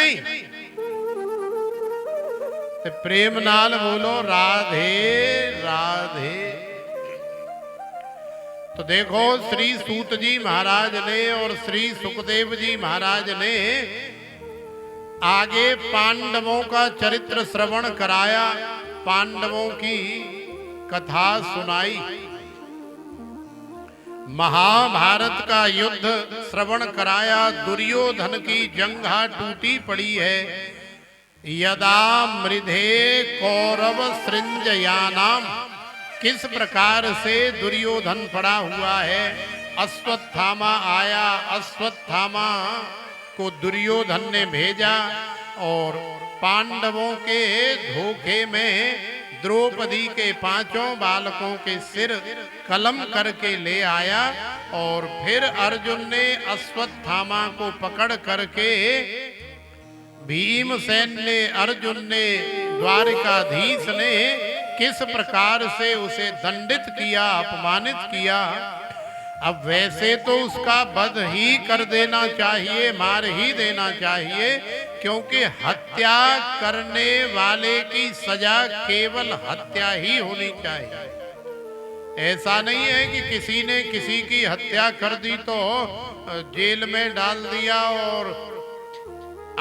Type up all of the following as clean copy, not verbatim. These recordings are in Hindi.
नहीं? तो प्रेम नाल बोलो राधे राधे। तो देखो श्री सूत जी महाराज ने और श्री सुखदेव जी महाराज ने आगे पांडवों का चरित्र श्रवण कराया, पांडवों की कथा सुनाई, महाभारत का युद्ध श्रवण कराया। दुर्योधन की जंघा टूटी पड़ी है। यदा मृधे कौरव सृंजयानाम, किस प्रकार से दुर्योधन पड़ा हुआ है। अश्वत्थामा आया, अश्वत्थामा को दुर्योधन ने भेजा और पांडवों के धोखे में द्रौपदी के 5 बालकों के सिर कलम करके ले आया। और फिर अर्जुन ने अश्वत्थामा को पकड़ करके, भीमसेन ने, अर्जुन ने, द्वारिकाधीश ने किस प्रकार से उसे दंडित किया, अपमानित किया। अब वैसे तो उसका वध ही कर देना चाहिए, मार ही देना चाहिए, क्योंकि हत्या करने वाले की सजा केवल हत्या ही होनी चाहिए। ऐसा नहीं है कि किसी ने किसी की हत्या कर दी तो जेल में डाल दिया और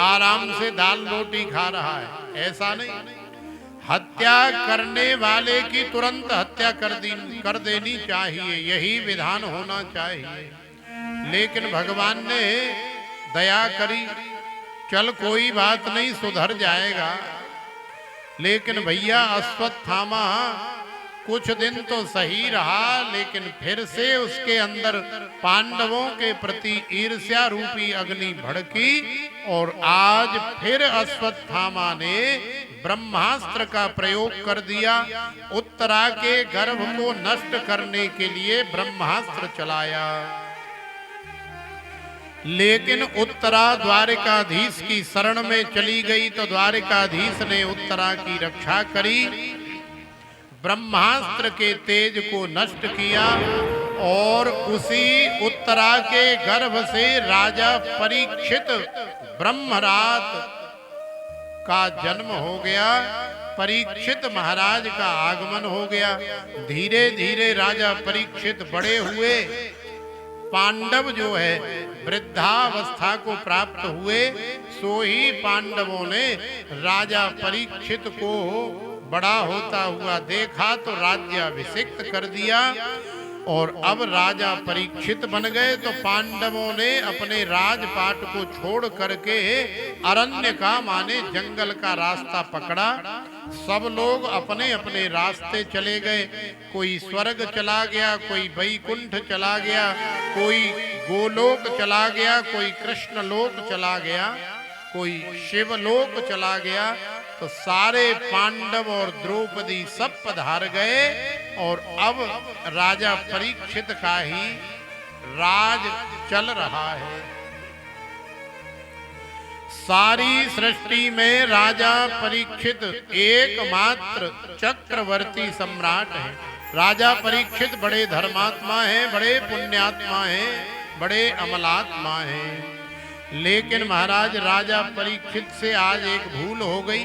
आराम से दाल रोटी खा रहा है, ऐसा नहीं। हत्या करने वाले की तुरंत हत्या कर देनी चाहिए, यही विधान होना चाहिए। लेकिन भगवान ने दया करी, चल कोई बात नहीं, सुधर जाएगा। लेकिन भैया अश्वत्थामा कुछ दिन तो सही रहा, लेकिन फिर से उसके अंदर पांडवों के प्रति ईर्ष्या रूपी अग्नि भड़की और आज फिर अश्वत्थामा ने ब्रह्मास्त्र का प्रयोग कर दिया। उत्तरा के गर्भ को नष्ट करने के लिए ब्रह्मास्त्र चलाया। लेकिन उत्तरा द्वारिकाधीश की शरण में चली गई तो द्वारिकाधीश ने उत्तरा की रक्षा करी, ब्रह्मास्त्र के तेज को नष्ट किया और उसी उत्तरा के गर्भ से राजा परीक्षित ब्रह्मरात का जन्म हो गया। परीक्षित महाराज का आगमन हो गया। धीरे धीरे राजा परीक्षित बड़े हुए। पांडव जो है वृद्धावस्था को प्राप्त हुए, सो ही पांडवों ने राजा परीक्षित को बड़ा होता हुआ देखा तो राज्याभिषिक्त कर दिया और अब राजा परीक्षित बन गए। तो पांडवों ने अपने राजपाट को छोड़ करके अरण्य का माने जंगल का रास्ता पकड़ा। सब लोग अपने अपने रास्ते चले गए। कोई स्वर्ग चला गया, कोई वैकुंठ चला गया, कोई गोलोक चला गया, कोई कृष्ण लोक चला गया, कोई शिवलोक चला गया। तो सारे पांडव और द्रौपदी सब पधार गए और अब राजा परीक्षित का ही राज चल रहा है। सारी सृष्टि में राजा परीक्षित एकमात्र चक्रवर्ती सम्राट है। राजा परीक्षित बड़े धर्मात्मा हैं, बड़े पुण्यात्मा हैं, बड़े अमलात्मा हैं। लेकिन महाराज राजा परीक्षित से आज एक भूल हो गई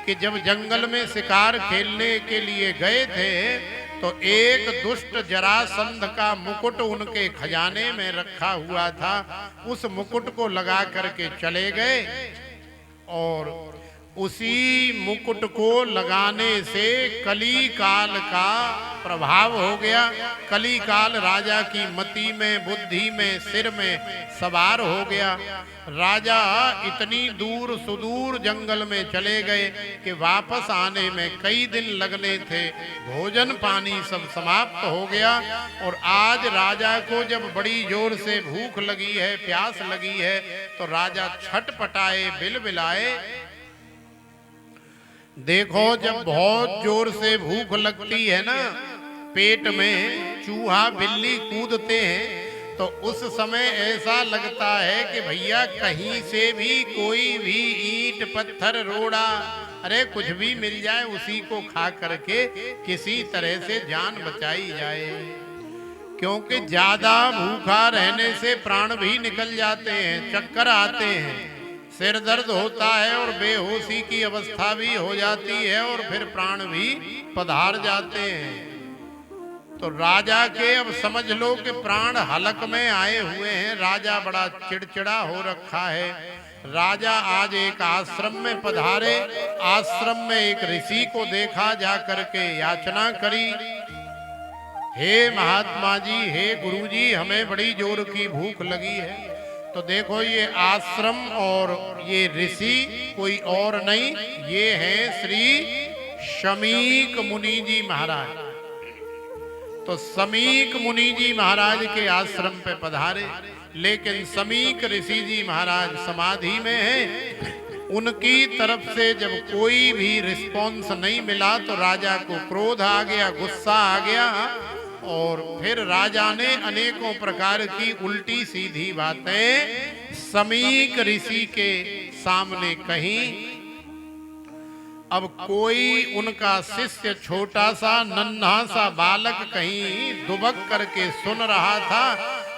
कि जब जंगल में शिकार खेलने के लिए गए थे तो एक दुष्ट जरासंध का मुकुट उनके खजाने में रखा हुआ था। उस मुकुट को लगा करके चले गए और उसी मुकुट को लगाने से कली काल का प्रभाव हो गया। कली काल राजा की मति में, बुद्धि में, सिर में सवार हो गया। राजा इतनी दूर सुदूर जंगल में चले गए कि वापस आने में कई दिन लगने थे। भोजन पानी सब समाप्त हो गया और आज राजा को जब बड़ी जोर से भूख लगी है, प्यास लगी है, तो राजा छटपटाए, बिलबिलाए। देखो जब बहुत जोर से भूख लगती है ना, पेट में चूहा बिल्ली कूदते हैं, तो उस समय ऐसा लगता है कि भैया कहीं से भी कोई भी ईंट पत्थर रोड़ा, अरे कुछ भी मिल जाए उसी को खा करके किसी तरह से जान बचाई जाए। क्योंकि ज्यादा भूखा रहने से प्राण भी निकल जाते हैं, चक्कर आते हैं, सिर दर्द होता है और बेहोशी की अवस्था भी हो जाती है और फिर प्राण भी पधार जाते हैं। तो राजा के अब समझ लो कि प्राण हलक में आए हुए हैं। राजा बड़ा चिड़चिड़ा हो रखा है। राजा आज एक आश्रम में पधारे। आश्रम में एक ऋषि को देखा, जा करके याचना करी, हे महात्मा जी, हे गुरु जी, हमें बड़ी जोर की भूख लगी है। तो देखो ये आश्रम और ये ऋषि कोई और नहीं, ये हैं श्री शमीक मुनि जी महाराज। तो समीक मुनि जी महाराज के आश्रम पे पधारे, लेकिन समीक ऋषि जी महाराज समाधि में हैं। उनकी तरफ से जब कोई भी रिस्पॉन्स नहीं मिला तो राजा को क्रोध आ गया, गुस्सा आ गया और फिर राजा ने अनेकों प्रकार की उल्टी सीधी बातें समीक ऋषि के सामने कही। अब कोई उनका शिष्य छोटा सा नन्हा सा बालक कहीं दुबक करके सुन रहा था,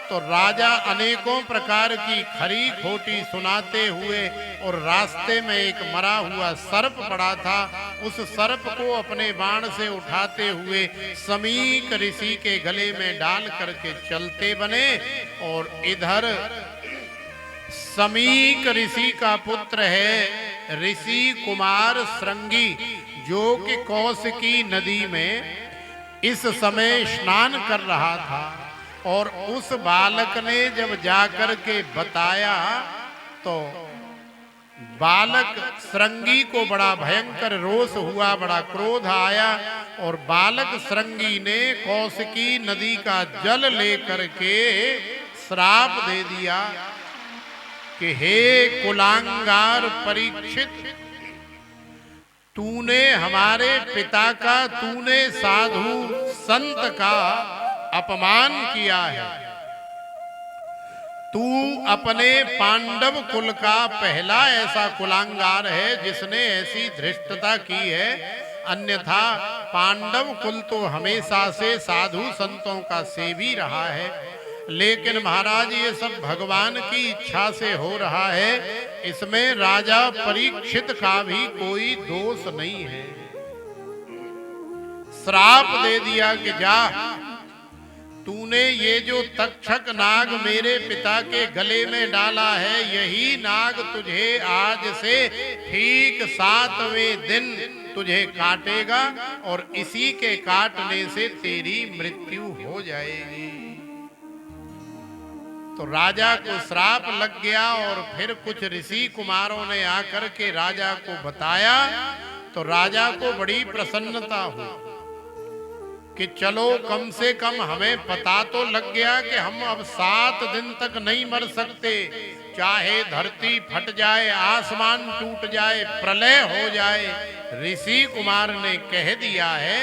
तो राजा अनेकों प्रकार की खरी खोटी सुनाते हुए और रास्ते में एक मरा हुआ सर्प पड़ा था, उस सर्प को अपने बाण से उठाते हुए समीक ऋषि के गले में डाल करके चलते बने। और इधर समीक ऋषि का पुत्र है ऋषि कुमार श्रृंगी, जो कि कौशिकी नदी में इस समय स्नान कर रहा था। और उस बालक ने जब जाकर के बताया तो बालक श्रृंगी को बड़ा भयंकर रोष हुआ, बड़ा क्रोध आया और बालक श्रृंगी ने कौशिकी नदी का जल लेकर के श्राप दे दिया कि हे कुलांगार परीक्षित, तूने हमारे पिता का, तूने साधु संत का अपमान किया है। तू अपने पांडव कुल का पहला ऐसा कुलांगार है जिसने ऐसी धृष्टता की है, अन्यथा पांडव कुल तो हमेशा से साधु संतों का सेवी रहा है। लेकिन महाराज ये सब भगवान की इच्छा से हो रहा है, इसमें राजा परीक्षित का भी कोई दोष नहीं है। श्राप दे दिया कि जा, तूने ये जो तक्षक नाग मेरे पिता के गले में डाला है, यही नाग तुझे आज से ठीक 7वें दिन तुझे काटेगा और इसी के काटने से तेरी मृत्यु हो जाएगी। तो राजा को श्राप लग गया और फिर कुछ ऋषि कुमारों ने आकर के राजा को बताया, तो राजा को बड़ी प्रसन्नता हुई कि चलो कम से कम हमें पता तो लग गया कि हम अब 7 दिन तक नहीं मर सकते, चाहे धरती फट जाए, आसमान टूट जाए, प्रलय हो जाए। ऋषि कुमार ने कह दिया है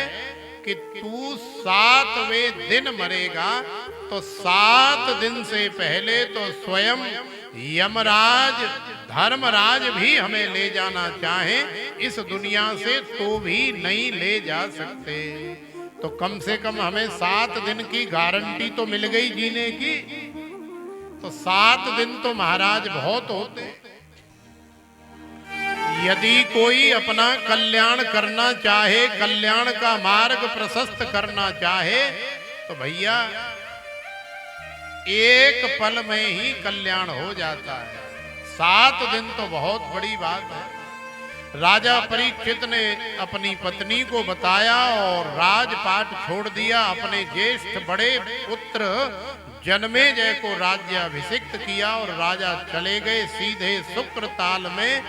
कि तू 7वें दिन मरेगा, तो 7 दिन से पहले तो स्वयं यमराज धर्मराज भी हमें ले जाना चाहे इस दुनिया से तो भी नहीं ले जा सकते। तो कम से कम हमें 7 दिन की गारंटी तो मिल गई जीने की। तो 7 दिन तो महाराज बहुत होते। यदि कोई अपना कल्याण करना चाहे, कल्याण का मार्ग प्रशस्त करना चाहे, तो भैया एक पल में ही कल्याण हो जाता है। 7 दिन तो बहुत बड़ी बात है। राजा परीक्षित ने अपनी पत्नी को बताया और राजपाट छोड़ दिया, अपने ज्येष्ठ बड़े पुत्र जनमेजय को राज्याभिषिक्त किया और राजा चले गए सीधे शुक्र ताल में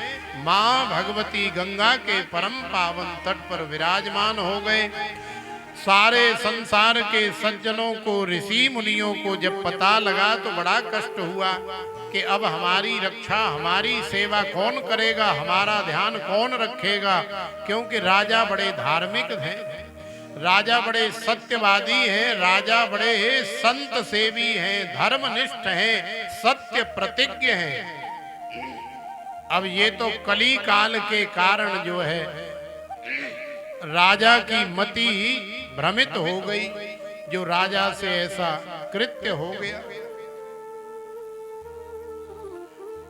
मां भगवती गंगा के परम पावन तट पर विराजमान हो गए। सारे संसार के सज्जनों को, ऋषि मुनियों को जब पता लगा तो बड़ा कष्ट हुआ कि अब हमारी रक्षा, हमारी सेवा कौन करेगा, हमारा ध्यान कौन रखेगा, क्योंकि राजा बड़े धार्मिक हैं, राजा बड़े सत्यवादी हैं, राजा बड़े संत सेवी हैं, धर्मनिष्ठ हैं, सत्य प्रतिज्ञ हैं। अब ये तो कली काल के कारण जो है राजा की मति भ्रमित हो गई, जो राजा से ऐसा कृत्य हो गया।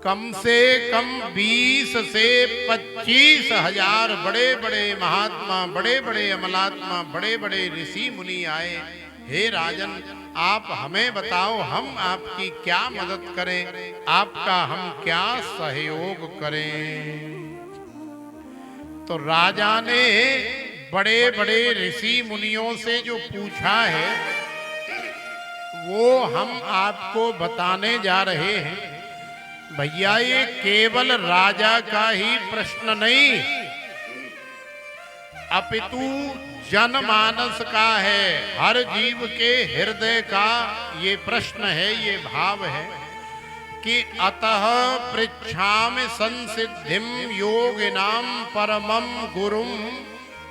कम से कम 20 से 25 हजार बड़े बड़े महात्मा, बड़े बड़े अमलात्मा, बड़े बड़े ऋषि मुनि आए। हे राजन, आप हमें बताओ, हम आपकी क्या मदद करें, आपका हम क्या सहयोग करें। तो राजा ने बड़े बड़े ऋषि मुनियों से जो पूछा है वो हम आपको बताने जा रहे हैं। भैया, ये केवल राजा का ही प्रश्न नहीं, अपितु जनमानस का है, हर जीव के हृदय का ये प्रश्न है, ये भाव है कि अतः पृच्छामि संसिद्धिं योगिनां परमं गुरुं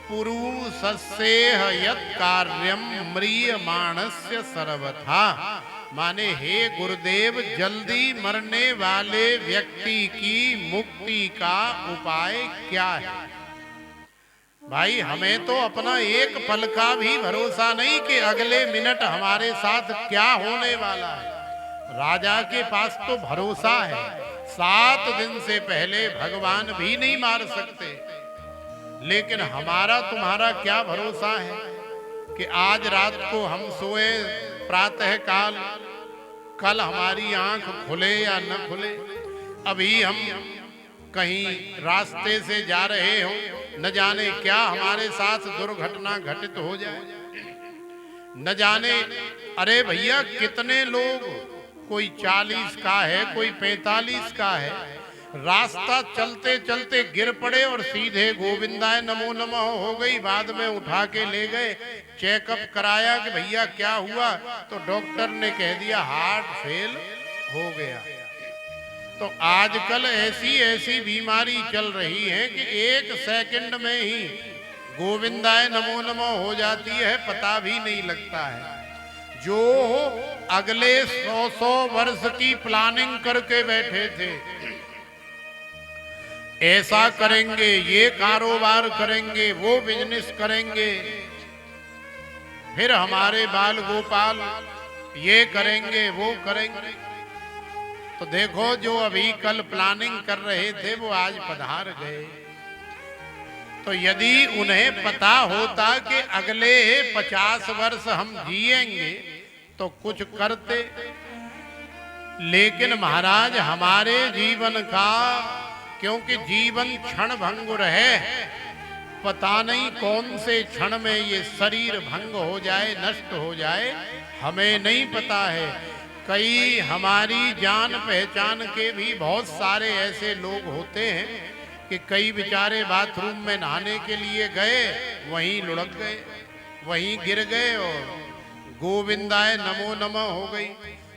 पुरुषस्येह यत् कार्यं म्रियमाणस्य सर्वथा। माने, हे गुरुदेव, जल्दी मरने वाले व्यक्ति की मुक्ति का उपाय क्या है। भाई, हमें तो अपना एक पल का भी भरोसा नहीं कि अगले मिनट हमारे साथ क्या होने वाला है। राजा के पास तो भरोसा है, 7 दिन से पहले भगवान भी नहीं मार सकते। लेकिन हमारा तुम्हारा क्या भरोसा है कि आज रात को हम सोए, प्रातः काल कल हमारी आंख खुले या न खुले। अभी हम कहीं रास्ते से जा रहे हो, न जाने क्या हमारे साथ दुर्घटना घटित हो जाए, न जाने। अरे भैया, कितने लोग, कोई 40 का है, कोई 45 का है, रास्ता चलते चलते गिर पड़े और सीधे गोविंदाय नमो नमः हो गई। बाद में उठा के ले गए, चेकअप कराया कि भैया क्या हुआ, तो डॉक्टर ने कह दिया हार्ट फेल हो गया। तो आजकल ऐसी ऐसी बीमारी चल रही है कि 1 सेकंड में ही गोविंदाय नमो नमः हो जाती है, पता भी नहीं लगता है। जो अगले 100 वर्ष की प्लानिंग करके बैठे थे, ऐसा करेंगे, ये कारोबार करेंगे, वो बिजनेस करेंगे, फिर हमारे बाल गोपाल ये करेंगे, वो करेंगे, तो देखो जो अभी कल प्लानिंग कर रहे थे वो आज पधार गए। तो यदि उन्हें पता होता कि अगले 50 वर्ष हम जिएंगे तो कुछ करते। लेकिन महाराज, हमारे जीवन का, क्योंकि जीवन क्षण भंगुर है, पता नहीं कौन से क्षण में ये शरीर भंग हो जाए, नष्ट हो जाए, हमें नहीं पता है। कई हमारी जान पहचान के भी बहुत सारे ऐसे लोग होते हैं कि कई बेचारे बाथरूम में नहाने के लिए गए, वहीं लुढ़क गए, वहीं गिर गए और गोविंदाय नमो नमः हो गई।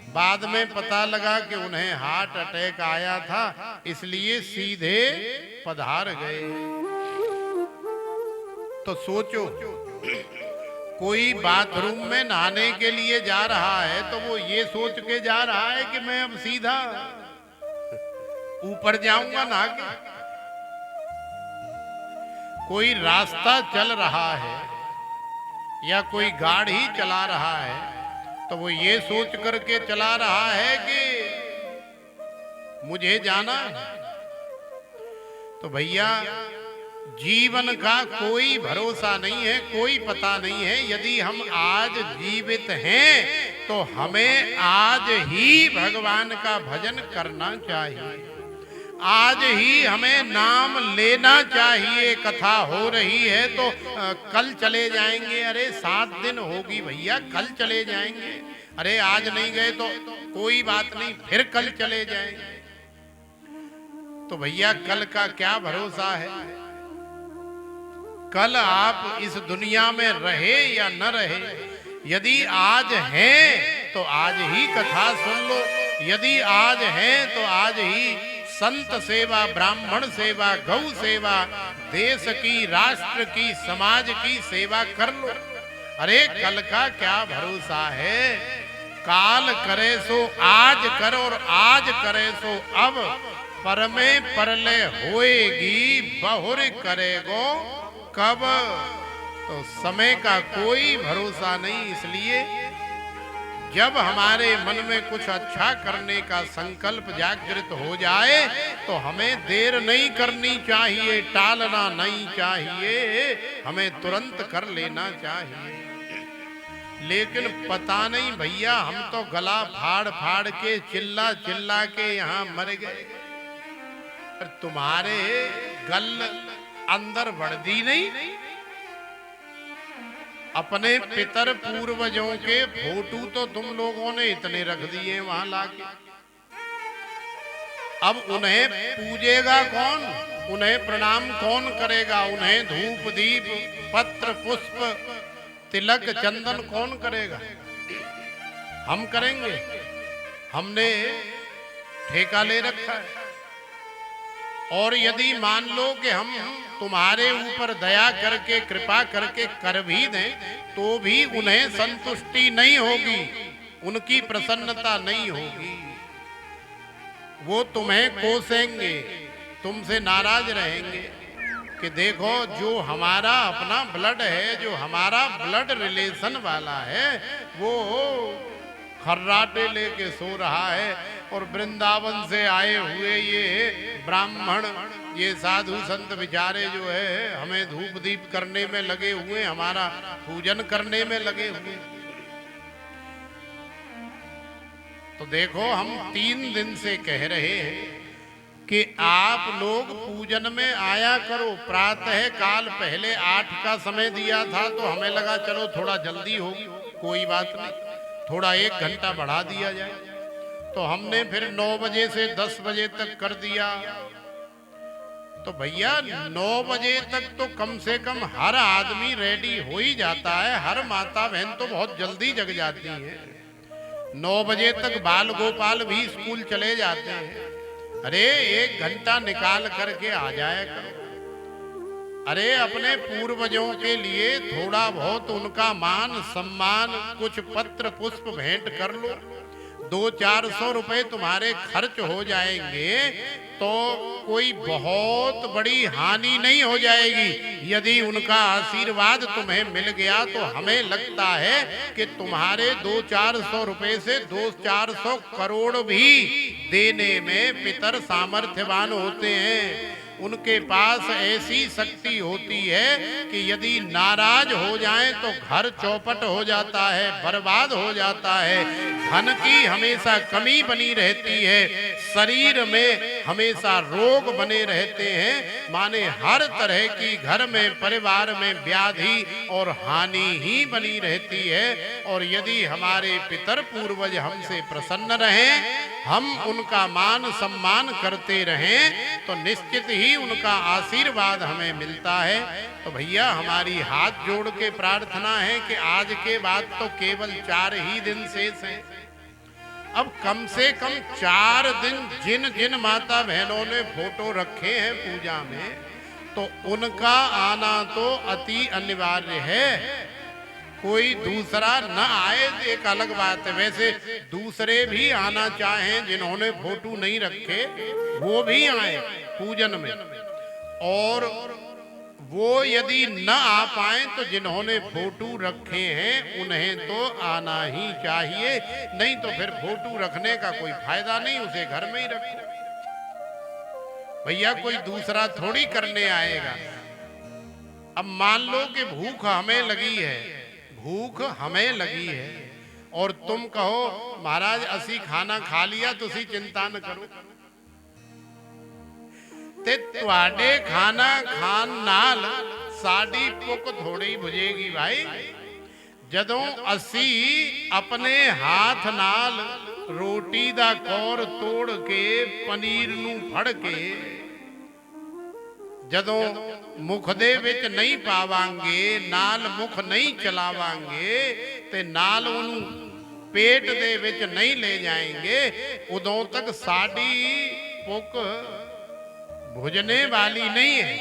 बाद में पता लगा कि उन्हें हार्ट अटैक आया था, इसलिए सीधे पधार गए। तो सोचो, कोई बाथरूम में नहाने के लिए जा रहा है तो वो ये सोच के जा रहा है कि मैं अब सीधा ऊपर जाऊंगा नहा के। कोई रास्ता चल रहा है या कोई गाड़ी चला रहा है तो वो ये सोच करके चला रहा है कि मुझे जाना है। तो भैया, जीवन का कोई भरोसा नहीं है, कोई पता नहीं है। यदि हम आज जीवित हैं तो हमें आज ही भगवान का भजन करना चाहिए, आज ही हमें नाम लेना चाहिए। कथा हो रही है तो कल चले जाएंगे, अरे 7 दिन होगी भैया, कल चले जाएंगे। अरे आज नहीं गए तो कोई बात नहीं, फिर कल चले जाएंगे। तो भैया, कल का क्या भरोसा है? कल आप इस दुनिया में रहे या न रहे, यदि आज हैं तो आज ही कथा सुन लो, यदि आज हैं तो आज ही संत सेवा, ब्राह्मण सेवा, गौ सेवा, देश की, राष्ट्र की, समाज की सेवा कर लो। अरे कल का क्या भरोसा है? काल करे सो आज कर और आज करे सो अब, परमे परले होएगी बहुर करेगो कब। तो समय का कोई भरोसा नहीं, इसलिए जब हमारे मन में कुछ अच्छा करने का संकल्प जागृत हो जाए तो हमें देर नहीं करनी चाहिए, टालना नहीं चाहिए, हमें तुरंत कर लेना चाहिए। लेकिन पता नहीं भैया, हम तो गला फाड़ फाड़ के चिल्ला चिल्ला के यहाँ मर गए, पर तुम्हारे गल अंदर वर्दी नहीं। अपने पितर पूर्वजों के फोटो तो तुम लोगों ने इतने रख दिए वहां लाके, अब उन्हें पूजेगा कौन, उन्हें प्रणाम कौन करेगा, उन्हें धूप दीप पत्र पुष्प तिलक चंदन कौन करेगा? हम करेंगे। हमने ठेका ले रखा है। और यदि मान लो कि हम तुम्हारे ऊपर दया करके कृपा करके कर भी दें तो भी उन्हें संतुष्टि नहीं होगी, उनकी प्रसन्नता नहीं होगी। वो तुम्हें कोसेंगे, तुमसे नाराज रहेंगे कि देखो जो हमारा अपना ब्लड है, जो हमारा ब्लड रिलेशन वाला है, वो खर्राटे लेके सो रहा है और वृंदावन से आए हुए ये ब्राह्मण, ये साधु संत बेचारे जो है हमें धूप दीप करने में लगे हुए, हमारा पूजन करने में लगे हुए। तो देखो, हम 3 दिन से कह रहे हैं कि आप लोग पूजन में आया करो। प्रातः काल पहले 8 का समय दिया था तो हमें लगा चलो थोड़ा जल्दी होगी, कोई बात नहीं, थोड़ा 1 घंटा बढ़ा दिया जाए। तो हमने फिर 9 बजे से 10 बजे तक कर दिया। तो भैया 9 बजे तक तो कम से कम हर आदमी रेडी हो ही जाता है, हर माता बहन तो बहुत जल्दी जग जाती है। 9 बजे तक बाल गोपाल भी स्कूल चले जाते हैं। अरे 1 घंटा निकाल करके आ जाया करो। अरे अपने पूर्वजों के लिए थोड़ा बहुत उनका मान सम्मान, कुछ पत्र पुष्प भेंट कर लो। 200-400 रुपए तुम्हारे खर्च हो जाएंगे तो कोई बहुत बड़ी हानि नहीं हो जाएगी। यदि उनका आशीर्वाद तुम्हें मिल गया तो हमें लगता है कि तुम्हारे 200-400 रुपए से 200-400 करोड़ भी देने में पितर सामर्थ्यवान होते हैं। उनके पास ऐसी शक्ति होती है कि यदि नाराज हो जाएं तो घर चौपट हो जाता है, बर्बाद हो जाता है, धन की हमेशा कमी बनी रहती है, शरीर में हमेशा रोग बने रहते हैं, माने हर तरह की घर में परिवार में व्याधि और हानि ही बनी रहती है। और यदि हमारे पितर पूर्वज हमसे प्रसन्न रहें, हम उनका मान सम्मान करते रहें तो निश्चित ही उनका आशीर्वाद हमें मिलता है। तो भैया हमारी हाथ जोड़ के प्रार्थना है कि आज के बाद तो केवल 4 ही दिन शेष हैं। अब कम से कम 4 दिन जिन जिन माता बहनों ने फोटो रखे हैं पूजा में, तो उनका आना तो अति अनिवार्य है। कोई दूसरा न आए एक अलग बात है, वैसे दूसरे भी आना चाहें जिन्होंने फोटो नहीं रखे वो भी आए पूजन में, और वो यदि न आ पाए तो जिन्होंने फोटो रखे हैं उन्हें तो आना ही चाहिए, नहीं तो फिर फोटो रखने का कोई फायदा नहीं, उसे घर में ही रखो। भैया कोई दूसरा थोड़ी करने आएगा। अब मान लो कि भूख हमें लगी है, भूख हमें लगी है और तुम कहो महाराज असी खाना खा लिया, तुसी चिंता न करो, ते तुहाडे खाना खान नाल साडी भुख थोड़ी बुझेगी भाई। जदों असी अपने हाथ नाल रोटी दा कौर तोड़ के पनीर नू फड़ के ਜਦੋਂ ਮੁਖ ਦੇ ਵਿੱਚ ਨਹੀਂ ਪਾਵਾਂਗੇ, ਨਾਲ ਮੁਖ ਨਹੀਂ ਚਲਾਵਾਂਗੇ ਤੇ ਨਾਲ ਉਹਨੂੰ ਪੇਟ ਦੇ ਵਿੱਚ ਨਹੀਂ ਲੈ ਜਾਏंगे, ਉਦੋਂ तक ਸਾਡੀ ਭੁੱਖ भुजने वाली नहीं है।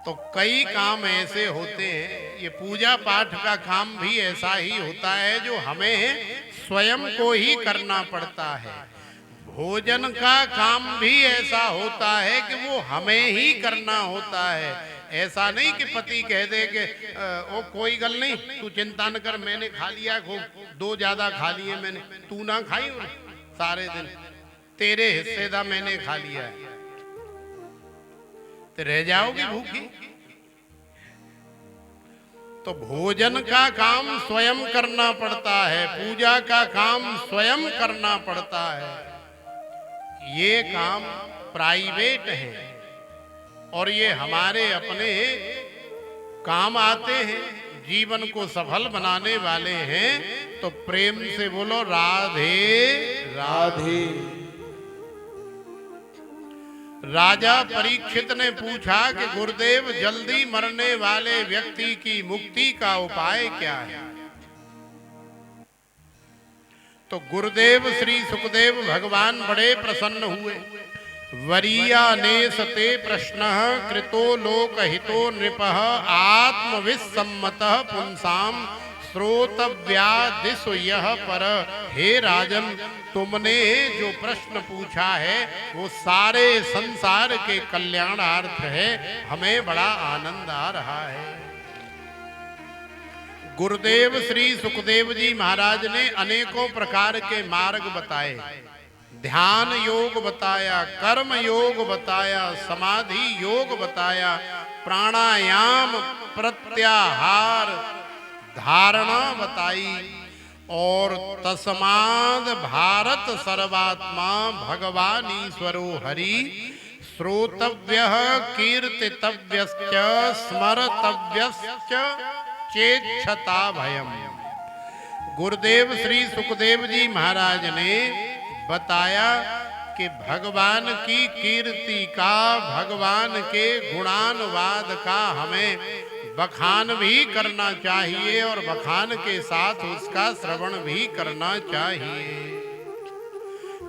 तो कई काम ऐसे होते हैं, ये पूजा पाठ का काम भी ऐसा ही होता है जो हमें स्वयं को ही करना पड़ता है। भोजन का काम भी ऐसा होता है कि वो हमें ही करना होता है। ऐसा नहीं कि पति कह दे कि ओ कोई गल नहीं, तू चिंता न कर, मैंने खा लिया खूब, 2 ज्यादा खा लिए मैंने, तू ना खाई हो सारे दिन, तेरे हिस्से का मैंने खा लिया है, तो रह जाओगी भूखी। तो भोजन का काम स्वयं करना पड़ता है, पूजा का काम स्वयं करना पड़ता है। ये काम प्राइवेट है और ये हमारे अपने काम आते हैं, जीवन को सफल बनाने वाले हैं। तो प्रेम से बोलो राधे राधे। राजा परीक्षित ने पूछा कि गुरुदेव जल्दी मरने वाले व्यक्ति की मुक्ति का उपाय क्या है? तो गुरुदेव श्री सुखदेव भगवान बड़े प्रसन्न हुए। वरीया नेसते प्रश्न कृतो लोकहितो नृपः आत्मविसम्मतः पुंसाम श्रोतव्यादिषु यः पर। हे राजन, तुमने जो प्रश्न पूछा है वो सारे संसार के कल्याणार्थ है, हमें बड़ा आनंद आ रहा है। गुरुदेव श्री सुखदेव जी महाराज ने अनेकों प्रकार के मार्ग बताए, ध्यान योग बताया, कर्म योग बताया, समाधि योग बताया, प्राणायाम, प्रत्याहार, धारणा बताई और तस्माद भारत सर्वात्मा भगवान ईश्वरो हरि श्रोतव्यः कीर्तितव्यश्च स्मरतव्यश्च चेच्छता भयम। गुरुदेव श्री सुखदेव जी महाराज ने बताया कि भगवान की कीर्ति का, भगवान के गुणानुवाद का हमें बखान भी करना चाहिए और बखान के साथ उसका श्रवण भी करना चाहिए।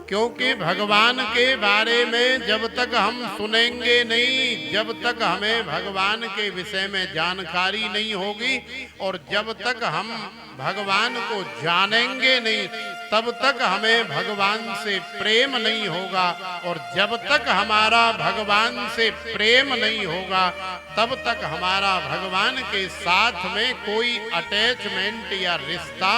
क्योंकि भगवान के बारे में जब तक हम सुनेंगे नहीं, जब तक हमें भगवान के विषय में जानकारी नहीं होगी और जब तक हम भगवान को जानेंगे नहीं, तब तक हमें भगवान से प्रेम नहीं होगा और जब तक हमारा भगवान से प्रेम नहीं होगा तब तक हमारा भगवान के साथ में कोई अटैचमेंट या रिश्ता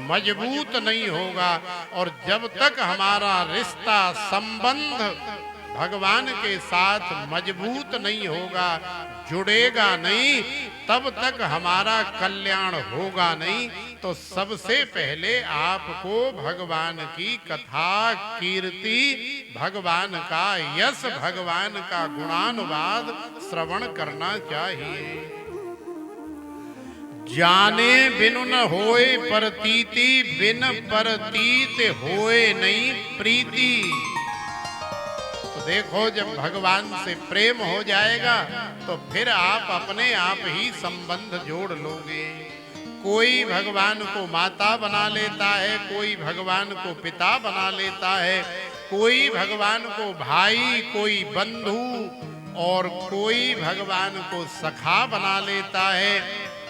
मजबूत नहीं होगा। और जब तक हमारा रिश्ता, संबंध भगवान के साथ मजबूत नहीं होगा, जुड़ेगा नहीं, तब तक हमारा कल्याण होगा नहीं। तो सबसे पहले आपको भगवान की कथा, कीर्ति, भगवान का यश, भगवान का गुणानुवाद श्रवण करना चाहिए। जाने बिनु न होए प्रतीति, बिन प्रतीत होए नहीं प्रीति। तो देखो, जब भगवान से प्रेम हो जाएगा तो फिर आप अपने आप ही संबंध जोड़ लोगे। कोई भगवान को माता बना लेता है, कोई भगवान को पिता बना लेता है, कोई भगवान को भाई, कोई बंधु और कोई भगवान को सखा बना लेता है,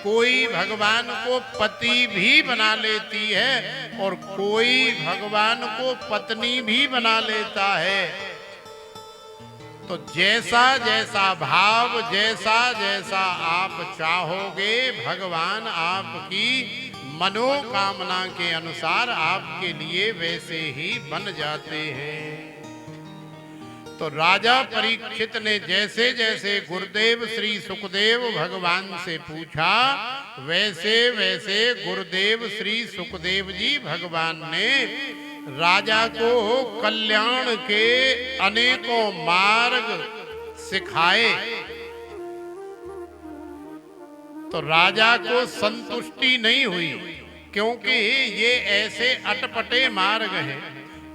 कोई भगवान को पति भी बना लेती है और कोई भगवान को पत्नी भी बना लेता है। तो जैसा जैसा भाव, जैसा जैसा आप चाहोगे, भगवान आपकी मनोकामना के अनुसार आपके लिए वैसे ही बन जाते हैं। तो राजा परीक्षित ने जैसे जैसे गुरुदेव श्री सुखदेव भगवान से पूछा, वैसे वैसे गुरुदेव श्री सुखदेव जी भगवान ने राजा को कल्याण के अनेकों मार्ग सिखाए। तो राजा को संतुष्टि नहीं हुई, क्योंकि ये ऐसे अटपटे मार्ग हैं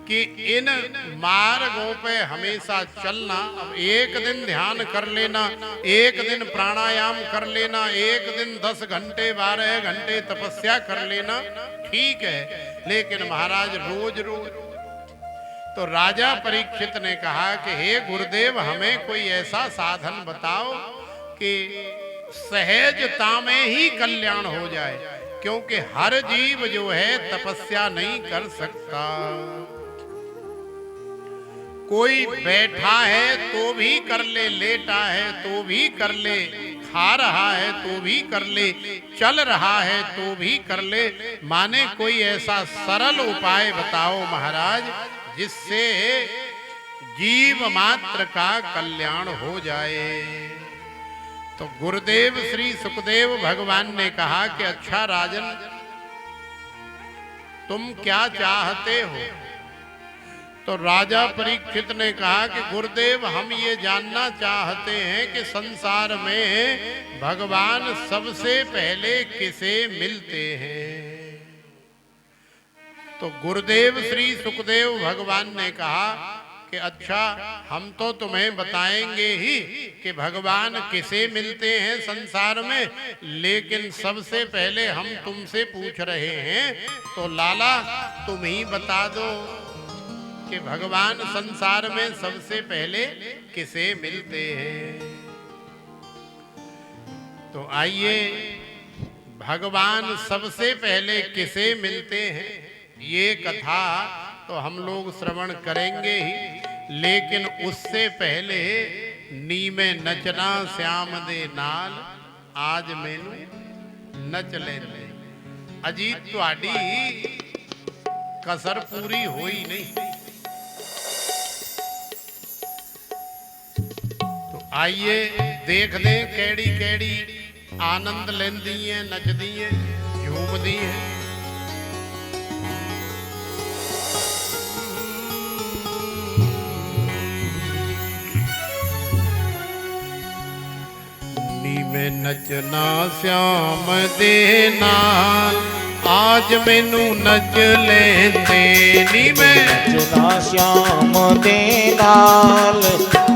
कि इन मार्गों पे हमेशा चलना। अब एक दिन ध्यान कर लेना, एक दिन प्राणायाम कर लेना, एक दिन 10 घंटे 12 घंटे तपस्या कर लेना, ठीक है, लेकिन महाराज रोज रोज। तो राजा परीक्षित ने कहा कि हे गुरुदेव, हमें कोई ऐसा साधन बताओ कि सहजता में ही कल्याण हो जाए, क्योंकि हर जीव जो है तपस्या नहीं कर सकता। कोई बैठा है तो भी कर ले, लेटा है तो भी कर ले, खा रहा है तो भी कर ले, चल रहा है तो भी कर ले। माने कोई ऐसा सरल उपाय बताओ महाराज जिससे जीव मात्र का कल्याण हो जाए। तो गुरुदेव श्री सुखदेव भगवान ने कहा कि अच्छा राजन, तुम क्या चाहते हो? तो राजा परीक्षित ने कहा कि गुरुदेव, हम ये जानना चाहते हैं कि संसार में भगवान सबसे पहले किसे मिलते हैं। तो गुरुदेव श्री सुखदेव भगवान ने कहा कि अच्छा, हम तो तुम्हें बताएंगे ही कि भगवान किसे मिलते हैं संसार में, लेकिन सबसे पहले हम तुमसे पूछ रहे हैं, तो लाला तुम ही बता दो कि भगवान संसार में सबसे पहले किसे मिलते हैं। तो आइए, भगवान सबसे पहले किसे मिलते हैं ये कथा तो हम लोग श्रवण करेंगे ही, लेकिन उससे पहले नी में नचना श्याम दे नाल आज मैनू नच लेंदे। अजीत तुहाडी कसर पूरी होई नहीं। तो आइए देख दें केड़ी केड़ी आनंद लेंदी है, नचदी है, झूमदी है। में नचना श्याम दे नाल आज मैनू नच लेंदे। नी में नचना श्याम दे नाल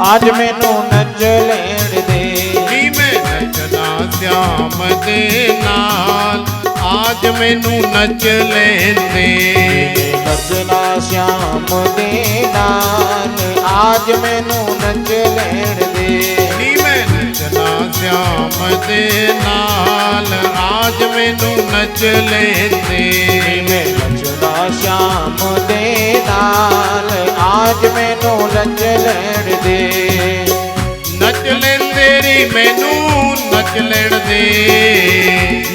आज मैनू नच लेण दे। नी में नचना श्याम दे नाल आज मैनू नच लेंदे। नचना श्याम दे नाल आज मैनू नच लेण दे। नचना श्याम दे नाल आज मैनू नच लेंदे। मैं नचना श्याम दे नाल आज मैनू नच लेण दे। नच लेंदे री मैनू नच लेण दे।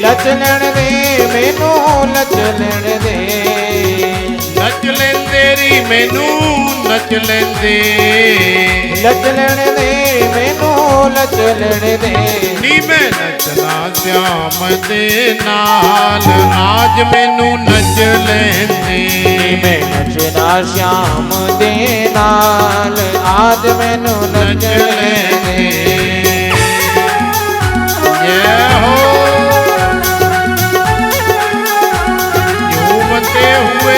नच लेण दे मैनू नच लेण दे। नच लेंदे री मैनू नच लेंदे। नच लेण दे मैनू नच लेण दे। नी मैं नचना श्याम दे नाल आज मैनू नच लेंदे। मैं नचना श्याम दे नाल आज मैनू नच लेंदे। जय हो झूमते हुए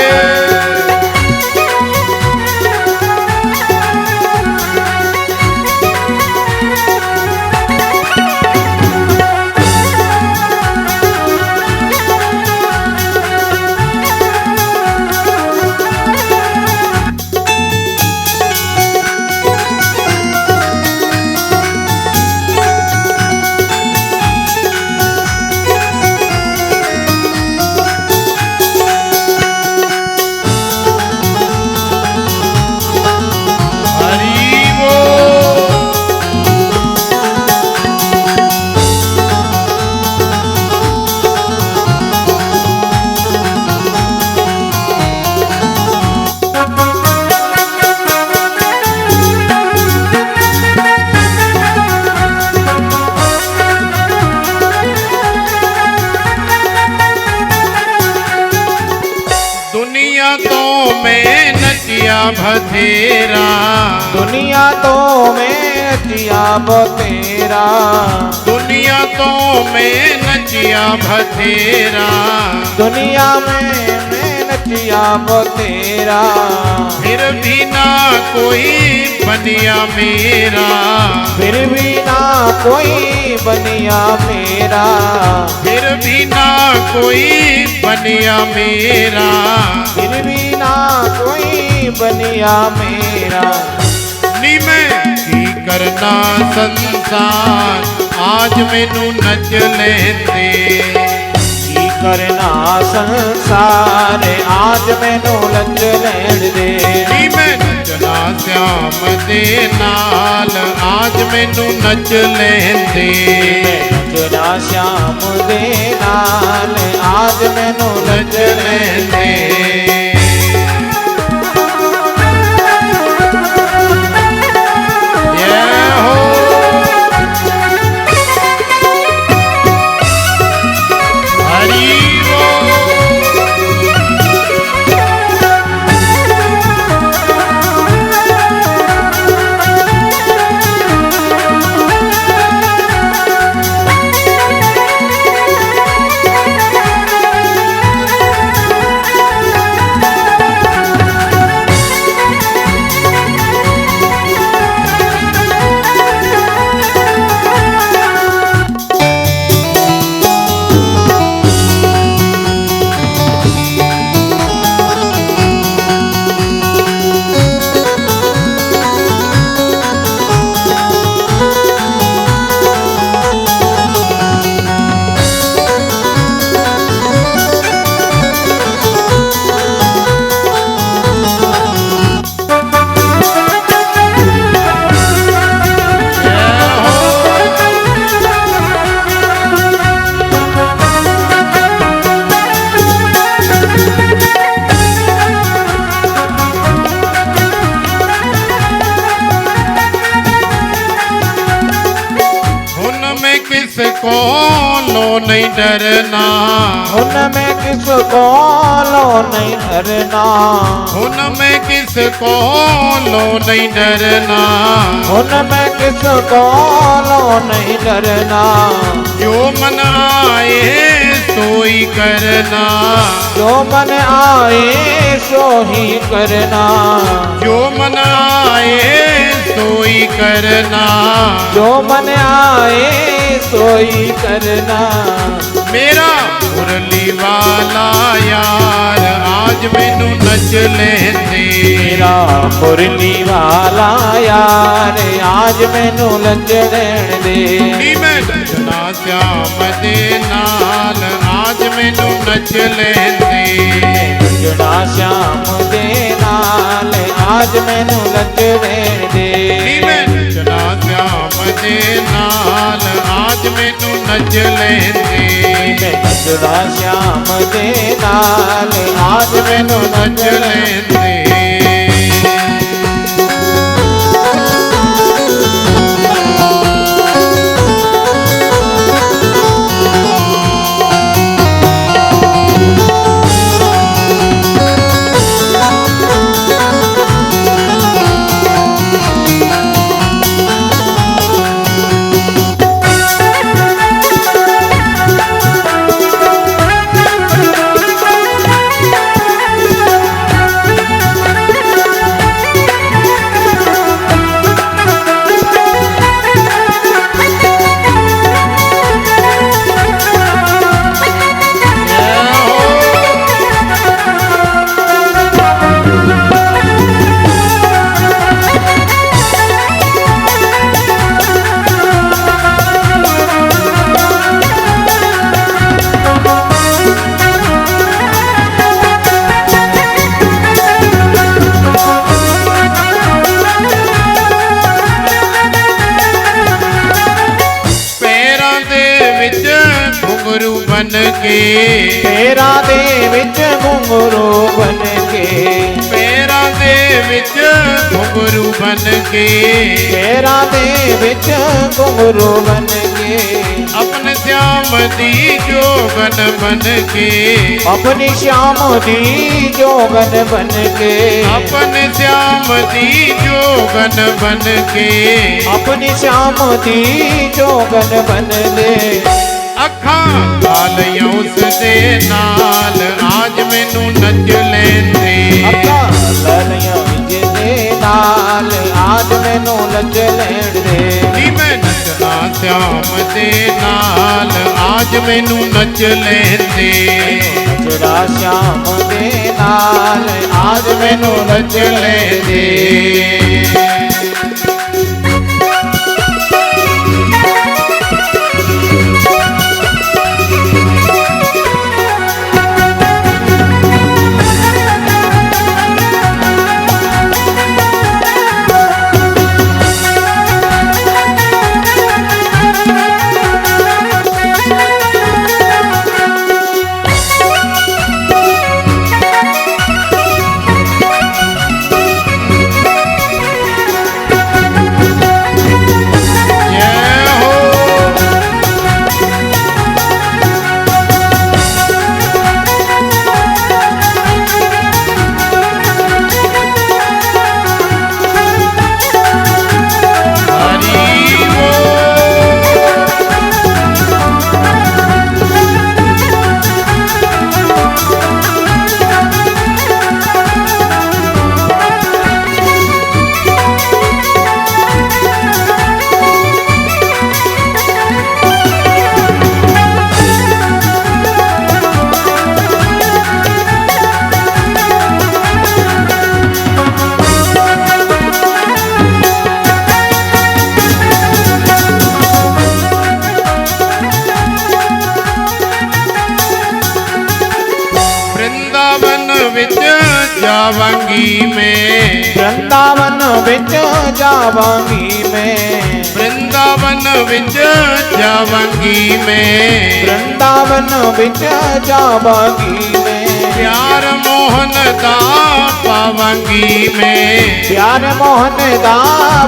बथेरा। दुनिया तो मैं नचिया बथेरा। दुनिया तो मैं नचिया बथेरा। दुनिया में मैं नचिया बथेरा। फिर भी ना कोई बनिया मेरा। फिर भी ना कोई बनिया मेरा। फिर भी ना कोई बनिया मेरा। फिर भी ना कोई बनिया मेरा। नी मैं की करना संसार आज मैनू नच लेंदे। की करना संसार आज मैनू नच लैण दे। नी मैं नचना श्याम दे नाल आज मैनू नच लैण दे। नचना श्याम दे नाल आज मैनू नच लैण दे। किसको लो नहीं डरना, उनमें किसको लो नहीं डरना, उनमें किसको लो नहीं डरना, उनमें किसको लो नहीं डरना। जो मन आए सोई करना, जो मन आए सो ही करना, जो मन आए सोई करना, जो मन आए सोई करना। मेरा मुरली वाला यार आज मैनू नच लेंदे, मेरा मुरली वाला यार आज मैनू नच लेण दे। नी मैं नचना श्याम दे नाल आज मैनू नच लेंदे, नचना श्याम दे नाल आज मैनू नच लेण दे। नी मैं नचना श्याम दे नाल आज मैनू नच लेंदे, नचना श्याम दे नाल आज मैनू नच लेंदे। बन के पैरां दे विच घुंघरू बन के, पैरां दे विच घुंघरू बन के, पैरां दे विच घुंघरू बन के, अपने श्याम दी जोगन बन के, अपनी श्याम दी जोगन बन के, अपने श्याम दी जोगन बन के, अपनी श्याम दी जोगन बन दे। अखां लालियां उस दे नाल आज मैनू नच लेंदे, अखां लालियां विच दे नाल आज मैनू नच लेण दे। नी मैं नचना श्याम दे नाल आज मैनू नच लेंदे, नचना श्याम दे नाल आज मैनू नच लेंदे। ਵਿੱਚ ਜਾਵਾਂਗੀ ਮੈਂ वृंदावन विच जावांगी मैं ਵਰਿੰਦਾਵਨ ਵਿੱਚ ਜਾਵਾਂਗੀ ਮੈਂ प्यार मोहन दा पावांगी मैं ਪਿਆਰ ਮੋਹਨ ਦਾ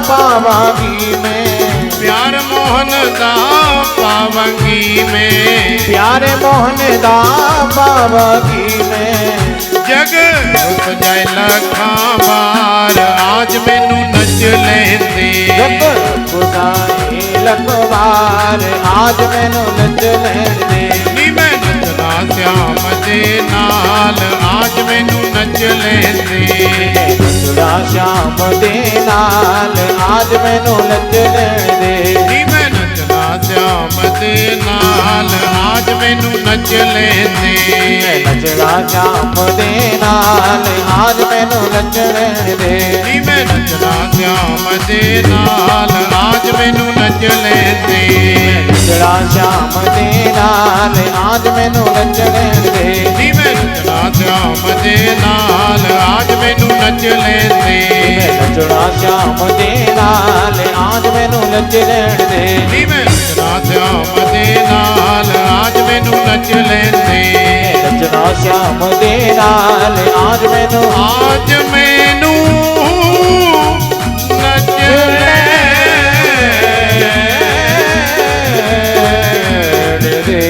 ਪਾਵਾਂਗੀ ਮੈਂ प्यार मोहन दा पावांगी मैं ਪਿਆਰ ਮੋਹਨ ਦਾ ਪਾਵਾਂਗੀ ਮੈਂ जग रुस जाए लखां बार आज मैनू नच लेंदे ਜਗ ਗੁਜ਼ਾਰੇ ਲਖਵਾਰ ਆਜ ਮੈਨੂੰ ਨੱਚ ਲੈਣ ਦੇ नी मैं नचना श्याम दे नाल आज मैनू नच लेंदे ਨੱਚਦਾ ਸ਼ਾਮ ਦੇ ਨਾਲ ਆਜ ਮੈਨੂੰ ਨੱਚ ਲੈਣ ਦੇ नी मैं नचना श्याम दे नाल आज मैनू नच लेंदे ਨੱਚਦਾ ਸ਼ਾਮ ਦੇ ਨਾਲ ਆਜ ਮੈਨੂੰ ਨੱਚ ਲੈਣ ਦੇ नी मैं नचना श्याम दे नाल आज मैनू नच लेंदे ਨੱਚਦਾ ਸ਼ਾਮ ਦੇ ਨਾਲ ਆਜ ਮੈਨੂੰ ਨੱਚ ਲੈਣ ਦੇ नी मैं नचना श्याम दे नाल आज मैनू नच लेंदे ਨੱਚਦਾ ਸ਼ਾਮ ਦੇ ਨਾਲ ਆਜ ਮੈਨੂੰ ਨੱਚ ਲੈਣ ਦੇ नी मैं नचना श्याम दे नाल आज मैनू नच लेंदे ਨੱਚਦਾ ਸ਼ਾਮ ਦੇ ਨਾਲ ਆਜ ਮੈਨੂੰ आज मैनू नच ਲੈਣ ਦੇ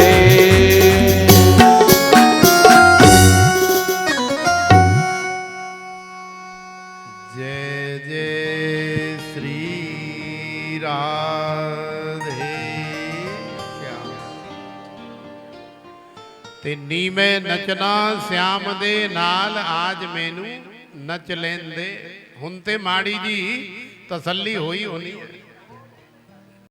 जय जय श्री राधे श्याम ते नीवे नचना श्याम दे नाल आज मैनू नच लेंदे हुण ते माड़ी जी तसल्ली होई होनी है